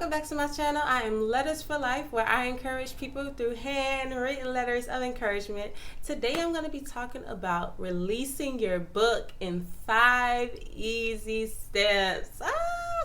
Welcome back to my channel. I am Letters for Life, where I encourage people through handwritten letters of encouragement. Today I'm going to be talking about releasing your book in 5 easy steps.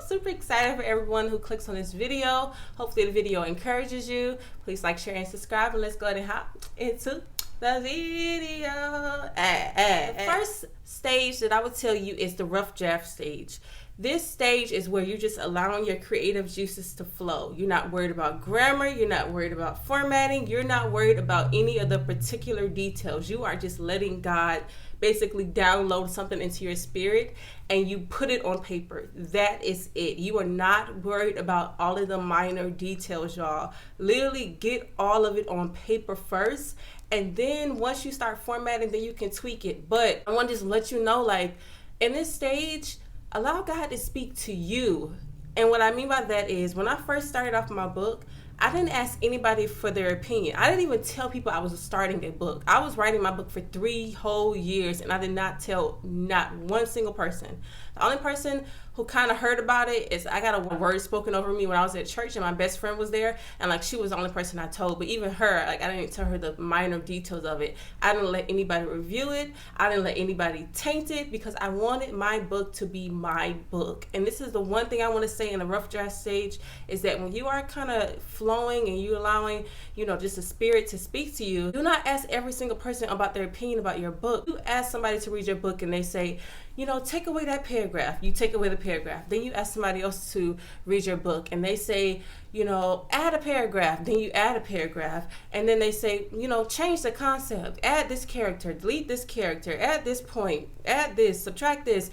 Super excited for everyone who clicks on this video. Hopefully the video encourages you. Please like, share, and subscribe, and let's go ahead and hop into the video. The first stage that I would tell you is the rough draft stage. This stage is where you're just allowing your creative juices to flow. You're not worried about grammar. You're not worried about formatting. You're not worried about any of the particular details. You are just letting God basically download something into your spirit and you put it on paper. That is it. You are not worried about all of the minor details, y'all. Literally get all of it on paper first. And then once you start formatting, then you can tweak it. But I want to just let you know, like, in this stage, allow God to speak to you. And what I mean by that is, when I first started off my book, I didn't ask anybody for their opinion. I didn't even tell people I was starting a book. I was writing my book for 3 whole years, and I did not tell not one single person. The only person who kind of heard about it is I got a word spoken over me when I was at church, and my best friend was there, and like she was the only person I told. But even her, like, I didn't tell her the minor details of it. I didn't let anybody review it. I didn't let anybody taint it, because I wanted my book to be my book. And this is the one thing I want to say in the rough draft stage, is that when you are kind of flowing and you allowing, just the spirit to speak to you, do not ask every single person about their opinion about your book. You ask somebody to read your book and they say, take away that paragraph. You take away the paragraph. Then you ask somebody else to read your book and they say, add a paragraph. Then you add a paragraph. And then they say, change the concept. Add this character. Delete this character. Add this point. Add this. Subtract this.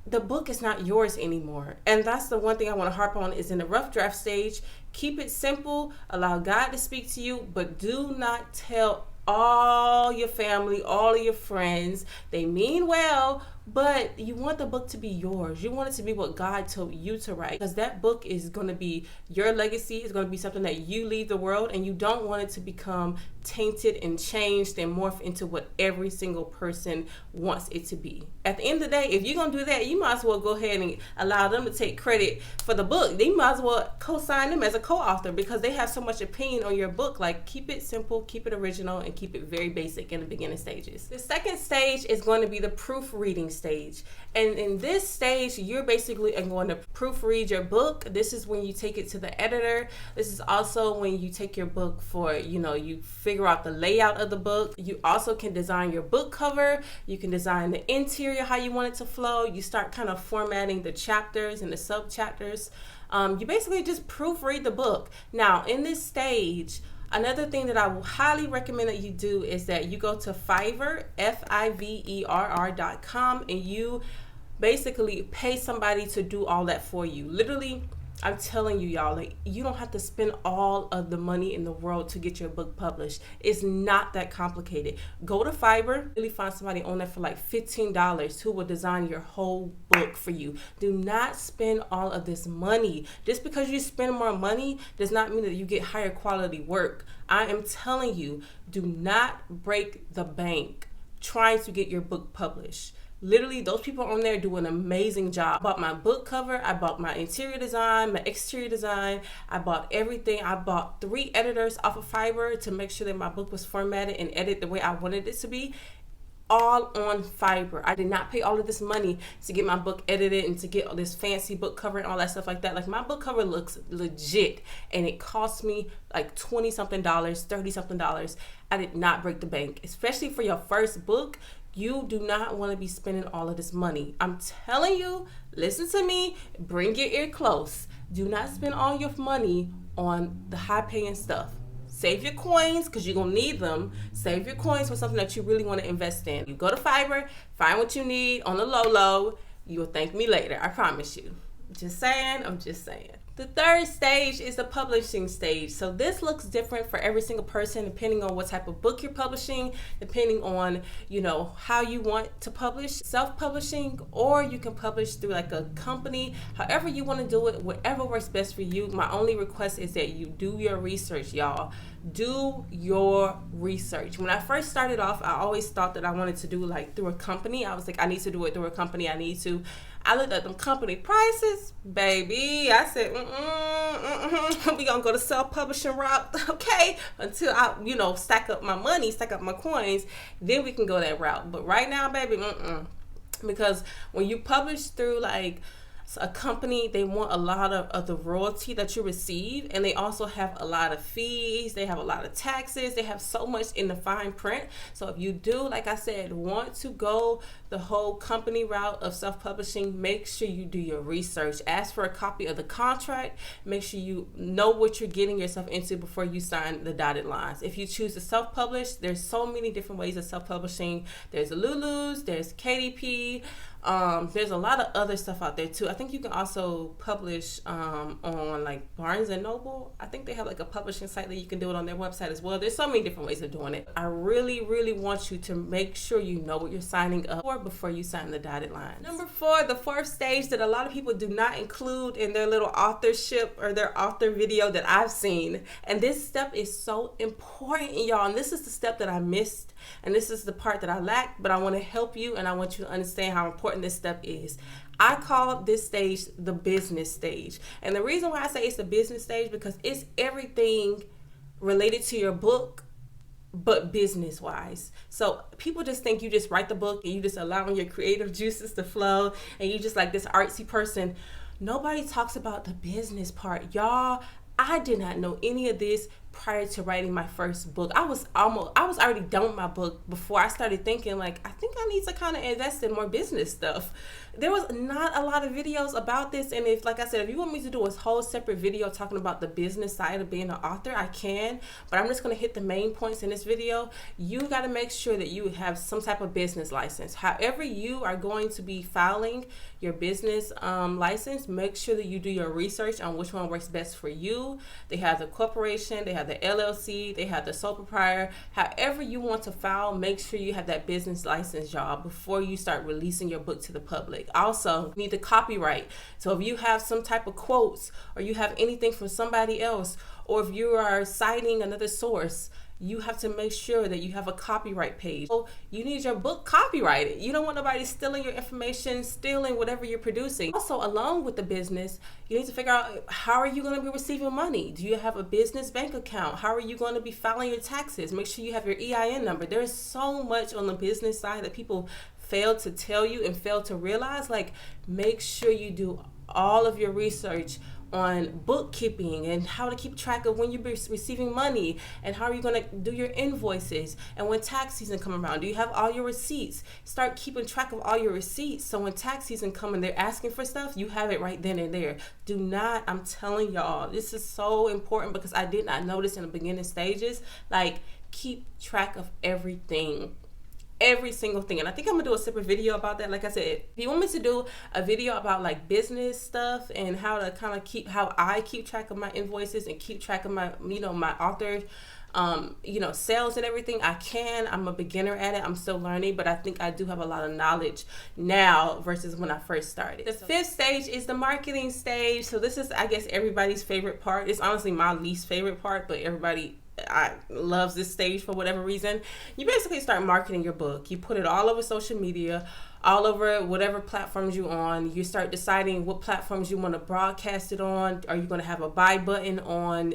The book is not yours anymore. And that's the one thing I want to harp on, is in the rough draft stage, keep it simple. Allow God to speak to you, but do not tell all your family, all of your friends. They mean well, but you want the book to be yours. You want it to be what God told you to write, because that book is going to be your legacy. It's going to be something that you leave the world, and you don't want it to become tainted and changed and morph into what every single person wants it to be. At the end of the day, if you're going to do that, you might as well go ahead and allow them to take credit for the book. They might as well co-sign them as a co-author, because they have so much opinion on your book. Like, keep it simple, keep it original, and keep it very basic in the beginning stages. The second stage is going to be the proofreading stage. And in this stage, you're basically going to proofread your book. This is when you take it to the editor. This is also when you take your book for, you figure out the layout of the book. You also can design your book cover. You can design the interior, how you want it to flow. You start kind of formatting the chapters and the sub chapters. You basically just proofread the book. Now, in this stage, another thing that I will highly recommend that you do is that you go to Fiverr, Fiverr.com, and you basically pay somebody to do all that for you. Literally, I'm telling you, y'all, like, you don't have to spend all of the money in the world to get your book published. It's not that complicated. Go to Fiverr, really find somebody on there for like $15 who will design your whole book for you. Do not spend all of this money. Just because you spend more money does not mean that you get higher quality work. I am telling you, do not break the bank trying to get your book published. Literally, those people on there do an amazing job. I bought my book cover, I bought my interior design, my exterior design, I bought everything. I bought 3 editors off of Fiverr to make sure that my book was formatted and edited the way I wanted it to be. All on Fiverr. I did not pay all of this money to get my book edited and to get all this fancy book cover and all that stuff like that. Like, my book cover looks legit, and it cost me like $20-something, $30-something. I did not break the bank, especially for your first book. You do not want to be spending all of this money. I'm telling you, listen to me, bring your ear close. Do not spend all your money on the high-paying stuff. Save your coins, because you're going to need them. Save your coins for something that you really want to invest in. You go to Fiverr, find what you need on the low. You will thank me later, I promise you. Just saying, I'm just saying. The third stage is the publishing stage. So this looks different for every single person, depending on what type of book you're publishing, depending on, how you want to publish, self-publishing, or you can publish through like a company. However you want to do it, whatever works best for you. My only request is that you do your research, y'all. Do your research. When I first started off, I always thought that I wanted to do like through a company. I was like, I need to do it through a company. I I looked at them company prices, baby. I said, we gonna go to self-publishing route, okay? Until I, stack up my money, stack up my coins, then we can go that route. But right now, baby, because when you publish through like a company, they want a lot of the royalty that you receive, and they also have a lot of fees, they have a lot of taxes, they have so much in the fine print. So if you do, like I said, want to go the whole company route of self-publishing, make sure you do your research. Ask for a copy of the contract. Make sure you know what you're getting yourself into before you sign the dotted lines. If you choose to self-publish, there's so many different ways of self-publishing. There's Lulu's, there's KDP, there's a lot of other stuff out there too. I think you can also publish on like Barnes and Noble. I think they have like a publishing site that you can do it on their website as well. There's so many different ways of doing it. I really, really want you to make sure you know what you're signing up for before you sign the dotted line. Number 4, the 4th stage that a lot of people do not include in their little authorship or their author video that I've seen. And this step is so important, y'all. And this is the step that I missed. And this is the part that I lacked, but I want to help you and I want you to understand how important this step is. I call this stage the business stage. And the reason why I say it's the business stage, because it's everything related to your book, but business wise. So people just think you just write the book and you just allowing your creative juices to flow and you just like this artsy person. Nobody talks about the business part, y'all. I did not know any of this prior to writing my first book. I was already done with my book before I started thinking like, I think I need to kind of invest in more business stuff. There was not a lot of videos about this. And if, like I said, if you want me to do a whole separate video talking about the business side of being an author, I can, but I'm just going to hit the main points in this video. You got to make sure that you have some type of business license. However you are going to be filing your business license, make sure that you do your research on which one works best for you. They have the corporation, they have the LLC, they have the sole proprietor. However you want to file, make sure you have that business license, y'all, before you start releasing your book to the public. Also, you need the copyright. So if you have some type of quotes or you have anything from somebody else, or if you are citing another source, you have to make sure that you have a copyright page. So you need your book copyrighted. You don't want nobody stealing your information, stealing whatever you're producing. Also, along with the business, you need to figure out, how are you going to be receiving money? Do you have a business bank account? How are you going to be filing your taxes? Make sure you have your EIN number. There's so much on the business side that people fail to tell you and fail to realize. Like, make sure you do all of your research on bookkeeping and how to keep track of when you're receiving money and how are you going to do your invoices, and when tax season come around, do you have all your receipts? Start keeping track of all your receipts, so when tax season come and they're asking for stuff, you have it right then and there. Do not, I'm telling y'all, this is so important because I did not notice in the beginning stages. Like, keep track of everything. Every single thing. And I think I'm gonna do a separate video about that. Like I said, if you want me to do a video about like business stuff and how to kind of how I keep track of my invoices and keep track of my, my author, sales and everything, I can. I'm a beginner at it. I'm still learning, but I think I do have a lot of knowledge now versus when I first started. The 5th stage is the marketing stage. So this is, I guess, everybody's favorite part. It's honestly my least favorite part, but everybody loves this stage for whatever reason. You basically start marketing your book. You put it all over social media, all over whatever platforms you're on. You start deciding what platforms you want to broadcast it on. Are you going to have a buy button on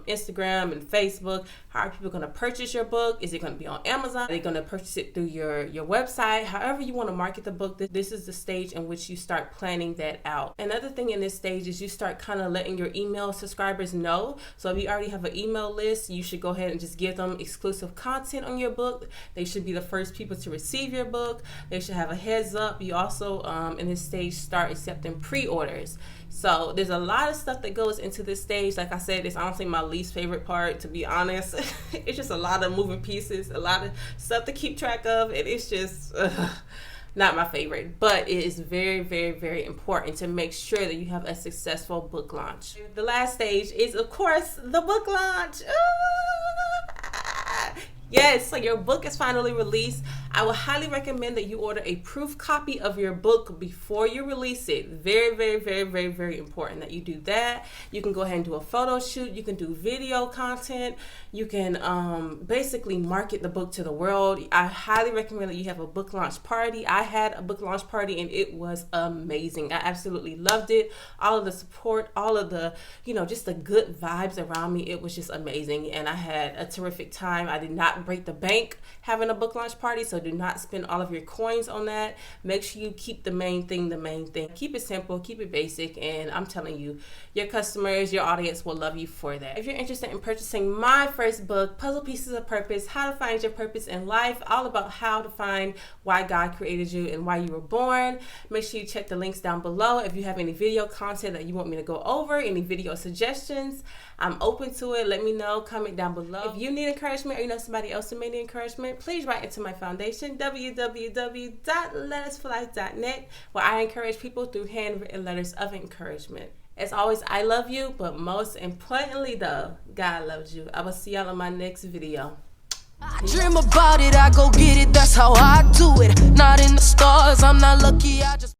Instagram and Facebook? How are people going to purchase your book? Is it going to be on Amazon? Are they going to purchase it through your website? However you want to market the book, this is the stage in which you start planning that out. Another thing in this stage is you start kind of letting your email subscribers know. So if you already have an email list, you should go ahead and just give them exclusive content on your book. They should be the first people to receive your book. They should have a heads up. You also in this stage start accepting pre-orders. So there's a lot of stuff that goes into this stage. Like I said, it's honestly my least favorite part, to be honest. It's just a lot of moving pieces, a lot of stuff to keep track of, and it's just not my favorite. But it is very, very, very important to make sure that you have a successful book launch. The last stage is, of course, the book launch. Yes, so your book is finally released. I would highly recommend that you order a proof copy of your book before you release it. Very, very, very, very, very important that you do that. You can go ahead and do a photo shoot. You can do video content. You can basically market the book to the world. I highly recommend that you have a book launch party. I had a book launch party and it was amazing. I absolutely loved it. All of the support, all of the, just the good vibes around me. It was just amazing. And I had a terrific time. I did not break the bank having a book launch party, so do not spend all of your coins on that. Make sure you keep the main thing the main thing. Keep it simple, keep it basic, and I'm telling you, your customers, your audience will love you for that. If you're interested in purchasing my first book, Puzzle Pieces of Purpose, How to Find Your Purpose in Life, all about how to find why God created you and why you were born, make sure you check the links down below. If you have any video content that you want me to go over, any video suggestions, I'm open to it. Let me know. Comment down below. If you need encouragement or you know somebody else who may need encouragement, please write into my foundation, www.letusforlife.net, where I encourage people through handwritten letters of encouragement. As always, I love you, but most importantly though, God loves you. I will see y'all in my next video. I dream about it, I go get it, that's how I do it. Not in the stars, I'm not lucky, I just